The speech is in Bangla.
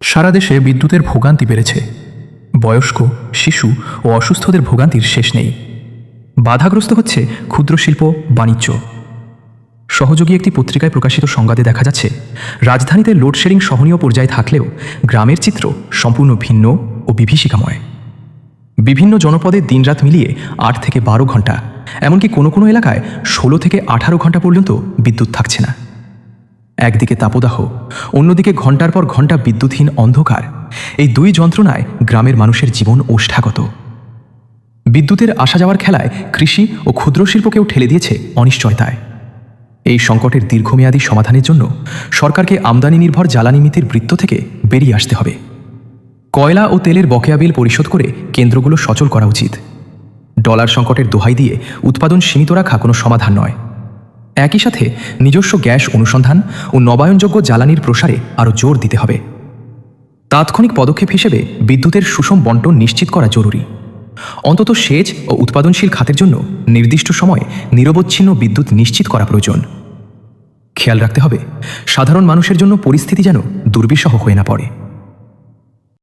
সারা দেশে বিদ্যুতের ভোগান্তি বেড়েছে। বয়স্ক, শিশু ও অসুস্থদের ভোগান্তির শেষ নেই। বাধাগ্রস্ত হচ্ছে ক্ষুদ্র শিল্প, বাণিজ্য। সহযোগী একটি পত্রিকায় প্রকাশিত সংবাদে দেখা যাচ্ছে, রাজধানীতে লোডশেডিং সহনীয় পর্যায়ে থাকলেও গ্রামের চিত্র সম্পূর্ণ ভিন্ন ও বিভীষিকাময়। বিভিন্ন জনপদে দিনরাত মিলিয়ে ৮ থেকে ১২ ঘন্টা, এমনকি কোনো কোনো এলাকায় ১৬ থেকে ১৮ ঘন্টা পর্যন্ত বিদ্যুৎ থাকছে না। একদিকে তাপদাহ, অন্যদিকে ঘণ্টার পর ঘণ্টা বিদ্যুৎহীন অন্ধকার। এই দুই যন্ত্রণায় গ্রামের মানুষের জীবন ওষ্ঠাগত। বিদ্যুতের আসা যাওয়ার খেলায় কৃষি ও ক্ষুদ্র শিল্পকেও ঠেলে দিয়েছে অনিশ্চয়তায়। এই সংকটের দীর্ঘমেয়াদী সমাধানের জন্য সরকারকে আমদানি নির্ভর জ্বালানি নীতির বৃত্ত থেকে বেরিয়ে আসতে হবে। কয়লা ও তেলের বকেয়া বিল পরিশোধ করে কেন্দ্রগুলো সচল করা উচিত। ডলার সংকটের দোহাই দিয়ে উৎপাদন সীমিত রাখা কোনো সমাধান নয়। একই সাথে নিজস্ব গ্যাস অনুসন্ধান ও নবায়নযোগ্য জ্বালানির প্রসারে আরও জোর দিতে হবে। তাৎক্ষণিক পদক্ষেপ হিসেবে বিদ্যুতের সুষম বণ্টন নিশ্চিত করা জরুরি। অন্তত সেচ ও উৎপাদনশীল খাতের জন্য নির্দিষ্ট সময়ে নিরবচ্ছিন্ন বিদ্যুৎ নিশ্চিত করা প্রয়োজন। খেয়াল রাখতে হবে, সাধারণ মানুষের জন্য পরিস্থিতি যেন দুর্বিষহ হয়ে না পড়ে।